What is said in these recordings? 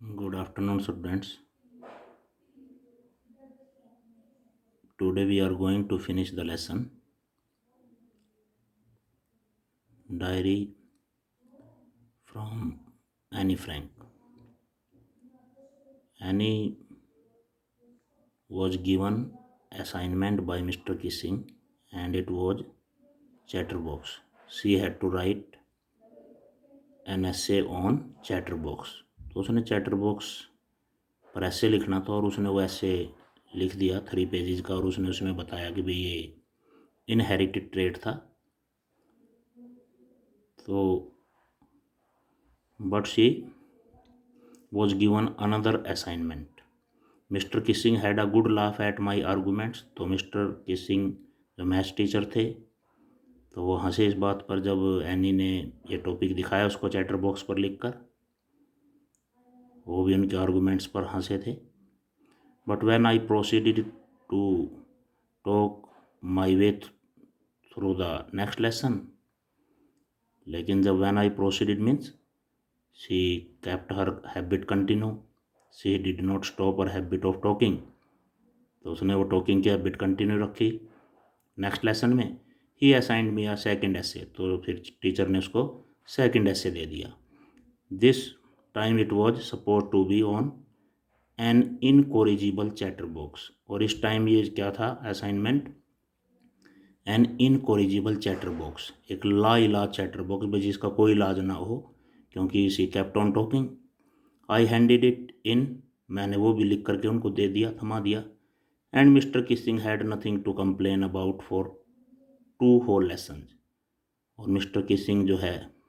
Good afternoon, students. Today we are going to finish the lesson Diary from Annie Frank. Annie was given assignment by Mr. Kissing and it was Chatterbox. She had to write an essay on Chatterbox. तो उसने Chatterbox पर ऐसे लिखना था और उसने वो ऐसे लिख दिया 3 पेजेस का और उसने उसमें बताया कि भाई ये इनहेरिटेड ट्रेट था। तो but she was given another assignment. Mister Keesing had a good laugh at my arguments. तो मिस्टर किसिंग जो मैथ्स टीचर थे तो वो हंसे इस बात पर जब एनी ने ये टॉपिक दिखाया उसको चैटर बॉक्स पर लिखकर, वो भी उनके आर्गूमेंट्स पर हंसे थे। But when I proceeded to talk my way through the next lesson, लेकिन जब when I proceeded means she kept her habit continue, she did not stop her habit of talking. तो उसने वो टॉकिंग की habit continue रखी। Next lesson में ही assigned me a second एसे, तो फिर टीचर ने उसको सेकेंड एसे दे दिया। This time it was suppose to be on an incorrigible chatterbox. और इस टाइम ये क्या था assignment, an incorrigible chatterbox, एक लाइलाज चैटर बॉक्स जिसका कोई इलाज ना हो क्योंकि she kept on talking. I handed it in, मैंने वो भी लिख करके उनको दे दिया, थमा दिया। And mister Keesing had nothing to complain about for 2 whole lesson. और मिस्टर किसिंग जो है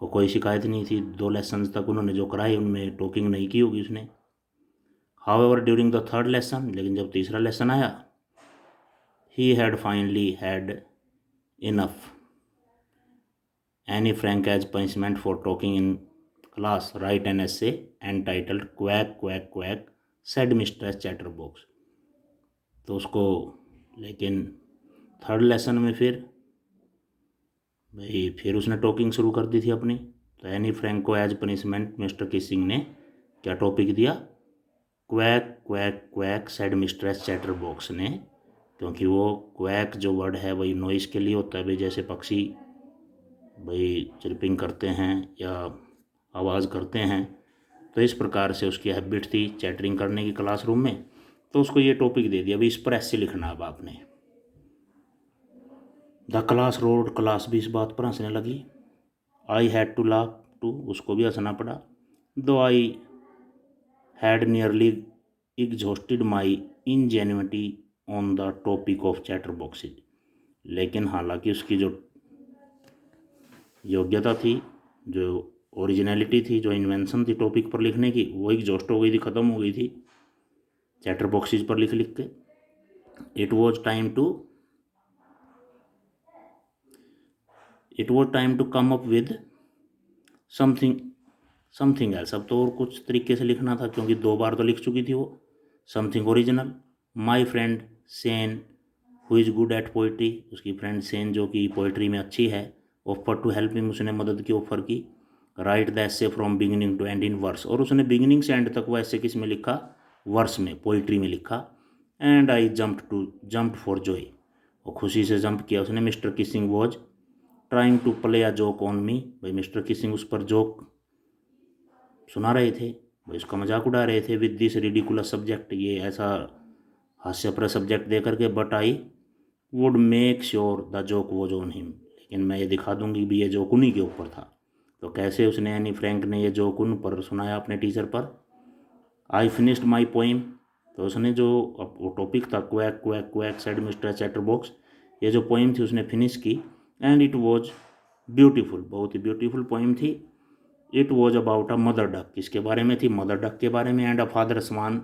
को कोई शिकायत नहीं थी, 2 लेसन तक उन्होंने जो कराए उनमें टॉकिंग नहीं की होगी उसने। However during the third lesson, लेकिन जब तीसरा लेसन आया, he had finally had enough Anne Frank as punishment for talking in class write an essay entitled quack quack quack said mister chatterbox. तो उसको, लेकिन थर्ड लेसन में फिर भाई फिर उसने टॉकिंग शुरू कर दी थी अपनी। तो एनी फ्रैंक को एज पनिशमेंट मिस्टर किसिंग ने क्या टॉपिक दिया, quack quack quack said mistress chatter box ने, क्योंकि वो क्वैक जो वर्ड है वही नॉइज़ के लिए होता है भाई, जैसे पक्षी भाई चिरपिंग करते हैं या आवाज़ करते हैं, तो इस प्रकार से उसकी हैबिट थी चैटरिंग करने की क्लासरूम में। तो उसको ये टॉपिक दे दिया भाई इस पर ऐसे लिखना। अब आपने द क्लास रोड, क्लास भी इस बात पर हंसने लगी। I had to laugh too, उसको भी हंसना पड़ा। Though I had nearly exhausted my ingenuity on the topic of chatterboxes, लेकिन हालांकि उसकी जो योग्यता थी, जो ओरिजिनलिटी थी, जो इन्वेंशन थी टॉपिक पर लिखने की, वो एग्जॉस्ट हो गई थी, ख़त्म हो गई थी चैटर बॉक्सेज पर लिख लिख के। It was time to come up with something else. अब तो और कुछ तरीके से लिखना था क्योंकि 2 बार तो लिख चुकी थी वो। Something original. My friend Sen who is good at poetry, उसकी फ्रेंड सेन जो कि पोइट्री में अच्छी है, ऑफर टू हेल्प हिम, उसने मदद की, ऑफर की। Write the essay from beginning to end in verse, और उसने बिगिनिंग से एंड तक वो ऐसे किस में लिखा, वर्स में, पोइट्री में लिखा। And I jumped for joy, और खुशी से जंप किया उसने। Mister Keesing was trying to play a joke on me, भाई मिस्टर किसिंग उस पर जोक सुना रहे थे, भाई उसका मजाक उड़ा रहे थे। विद दिस रिडिकुलस सब्जेक्ट, ये ऐसा हास्यप्रद सब्जेक्ट दे करके। But I would make sure the joke was on him, लेकिन मैं ये दिखा दूंगी भी ये जोक उन्हीं के ऊपर था। तो कैसे उसने, यानी फ्रैंक ने ये जोक उन पर सुनाया अपने टीचर पर। आई फिनिश्ड माई पोइम, तो उसने जो वो टॉपिक था quack quack quack said mister chatter box, ये जो पोइम थी उसने फिनिश की। एंड इट वॉज ब्यूटीफुल, बहुत ही ब्यूटीफुल पोइम थी। It was about a mother duck, किसके बारे में थी, मदर डक के बारे में। एंड अ फादर स्वान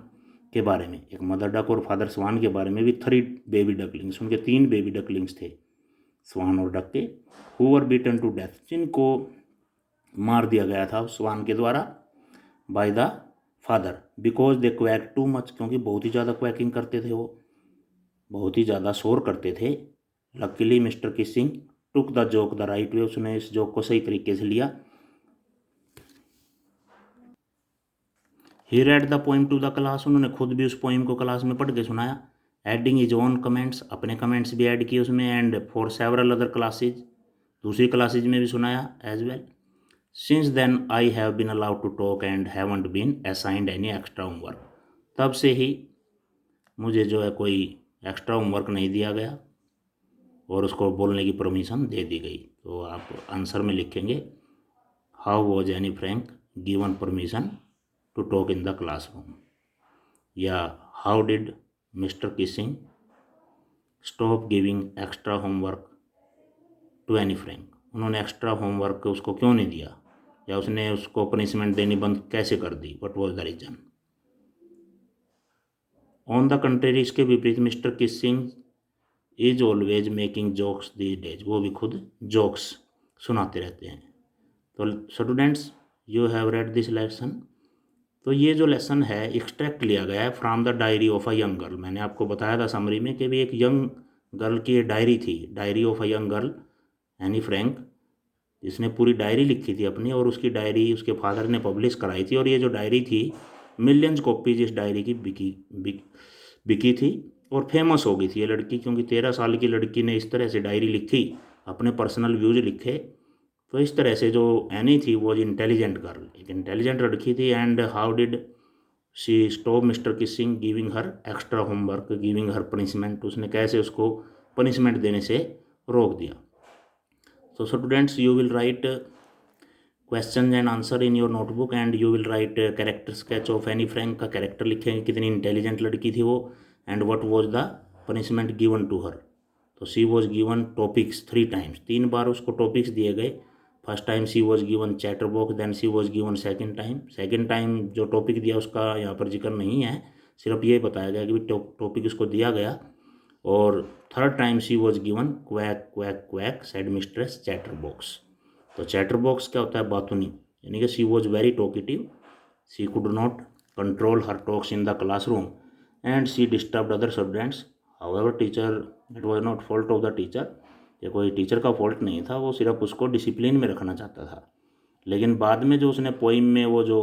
के बारे में, एक मदर डक और फादर स्वान के बारे में भी। 3 बेबी डकलिंग्स, उनके 3 बेबी डकलिंग्स थे स्वान और डक के। Who were beaten to death, जिनको मार दिया गया था स्वान के द्वारा, by the father, because they quack too much, क्योंकि बहुत ही ज़्यादा क्वैकिंग करते थे वो, बहुत ही ज़्यादा शोर करते थे। Luckily Mr Keesing took the joke the right way, उसने इस जोक को सही तरीके से लिया। He read the poem to the class, उन्होंने खुद भी उस पोइम को क्लास में पढ़ के सुनाया। एडिंग हिज ओन कमेंट्स, अपने कमेंट्स भी ऐड किए उसमें। And for several other classes, दूसरी क्लासेज में भी सुनाया as well. Since then I have been allowed to talk and haven't been assigned any extra homework, तब से ही मुझे जो है कोई एक्स्ट्रा होमवर्क नहीं दिया गया और उसको बोलने की परमिशन दे दी गई। तो आप आंसर में लिखेंगे how was Anne Frank given permission to talk in the classroom, या how did Mr Keesing stop giving extra homework to Anne Frank, उन्होंने एक्स्ट्रा होमवर्क उसको क्यों नहीं दिया, या उसने उसको पनिशमेंट देनी बंद कैसे कर दी, what was the reason. On the contrary, इसके विपरीत Mr Keesing is always making jokes these days, वो भी खुद जोक्स सुनाते रहते हैं। तो students you have read this lesson. तो ये जो लेसन है एक्सट्रैक्ट लिया गया है from the diary of a young girl. मैंने आपको बताया था समरी में कि भी एक यंग गर्ल की डायरी थी, diary of a young girl Anne Frank, जिसने पूरी डायरी लिखी थी अपनी, और उसकी डायरी उसके फादर ने पब्लिश कराई थी। और ये जो डायरी थी मिलियंस कॉपीज इस डायरी की बिकी थी और फेमस हो गई थी ये लड़की, क्योंकि 13 साल की लड़की ने इस तरह से डायरी लिखी, अपने पर्सनल व्यूज लिखे। तो इस तरह से जो एनी थी वो इंटेलिजेंट गर्ल, एक इंटेलिजेंट लड़की थी। And how did she stop mister Keesing giving her extra homework giving her punishment, उसने कैसे उसको पनिशमेंट देने से रोक दिया। So students, you will write questions and answer in your notebook and you will write character sketch of Annie Frank का character लिखेंगे, कितनी इंटेलिजेंट लड़की थी वो, and what was the punishment given to her। तो she was given topics 3 times, 3 बार उसको topics दिए गए। First time she was given chatterbox, then she was given second time जो टॉपिक दिया उसका यहाँ पर जिक्र नहीं है, सिर्फ ये बताया गया कि टॉपिक उसको दिया गया। और third time she was given quack quack quack said mistress chatter box. तो चैटर बॉक्स क्या होता है, बातुनी, यानी कि she was very talkative, she could not control her talks in the classroom and she disturbed other students. However teacher, it was not fault of the teacher, ये कोई teacher का fault नहीं था, वो सिर्फ उसको डिसिप्लिन में रखना चाहता था। लेकिन बाद में जो उसने पोइम में वो जो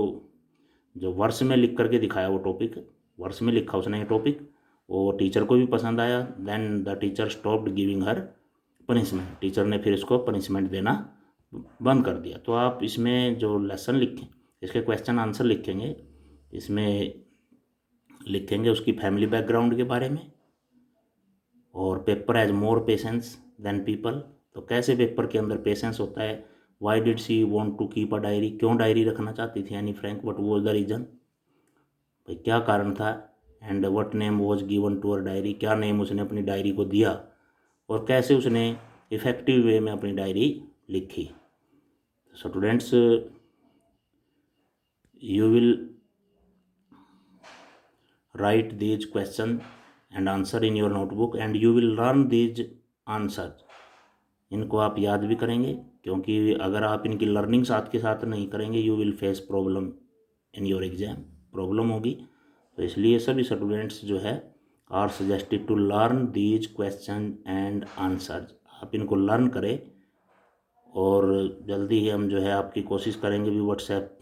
जो वर्स में लिख करके दिखाया, वो टॉपिक वर्स में लिखा उसने ये टॉपिक, वो टीचर को भी पसंद आया। Then the teacher stopped giving her punishment, teacher ने फिर इसको पनिशमेंट देना बंद कर दिया। तो आप इसमें जो लेसन लिखें, इसके क्वेश्चन आंसर लिखेंगे, इसमें लिखेंगे उसकी फैमिली बैकग्राउंड के बारे में, और paper has more patience than people, तो कैसे पेपर के अंदर पेशेंस होता है। Why did she want to keep a diary, क्यों डायरी रखना चाहती थी Anne Frank, what was the reason, भाई क्या कारण था। And what name was given to her diary, क्या नेम उसने अपनी डायरी को दिया, और कैसे उसने इफेक्टिव वे में अपनी डायरी लिखी। Students you will write these question and answer in your notebook and you will learn these answer, इनको आप याद भी करेंगे, क्योंकि अगर आप इनकी लर्निंग साथ के साथ नहीं करेंगे you will face problem in your exam, problem होगी। तो इसलिए सभी स्टूडेंट्स जो है are suggested to learn these question and answers, आप इनको लर्न करें। और जल्दी ही हम जो है आपकी कोशिश करेंगे भी व्हाट्सएप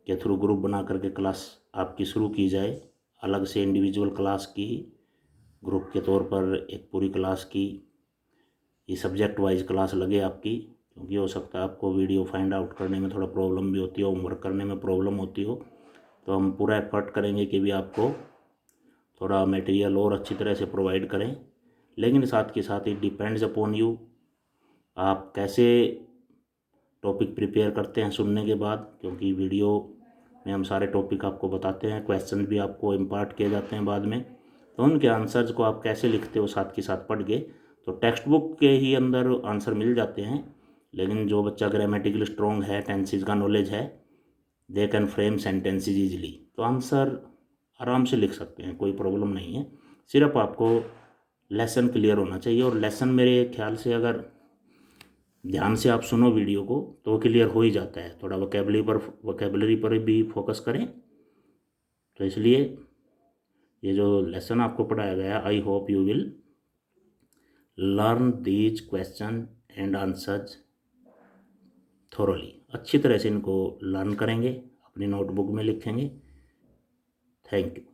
के थ्रू ग्रुप बना करके क्लास आपकी शुरू की जाए, अलग से इंडिविजुअल क्लास की, ग्रुप के तौर पर एक पूरी क्लास की, ये सब्जेक्ट वाइज क्लास लगे आपकी, क्योंकि हो सकता है आपको वीडियो फाइंड आउट करने में थोड़ा प्रॉब्लम भी होती हो, होमवर्क करने में प्रॉब्लम होती हो। तो हम पूरा एफर्ट करेंगे कि भी आपको थोड़ा मटेरियल और अच्छी तरह से प्रोवाइड करें, लेकिन साथ के साथ इट डिपेंड्स अपॉन यू, आप कैसे टॉपिक प्रिपेयर करते हैं सुनने के बाद, क्योंकि वीडियो में हम सारे टॉपिक आपको बताते हैं, क्वेश्चन भी आपको इम्पार्ट किए जाते हैं बाद में, तो उनके आंसर्स को आप कैसे लिखते हो साथ के साथ पढ़ के। तो टेक्स्ट बुक के ही अंदर आंसर मिल जाते हैं, लेकिन जो बच्चा ग्रामेटिकली स्ट्रॉन्ग है, टेंसेस का नॉलेज है, they can frame sentences easily, तो आंसर आराम से लिख सकते हैं, कोई प्रॉब्लम नहीं है। सिर्फ आपको लेसन क्लियर होना चाहिए, और लेसन मेरे ख्याल से अगर ध्यान से आप सुनो वीडियो को तो क्लियर हो ही जाता है, थोड़ा वोकेबलरी पर भी फोकस करें। तो इसलिए ये जो लेसन आपको पढ़ाया गया, I hope you will learn these question and answers thoroughly, अच्छी तरह से इनको लर्न करेंगे, अपनी नोटबुक में लिखेंगे, थैंक यू।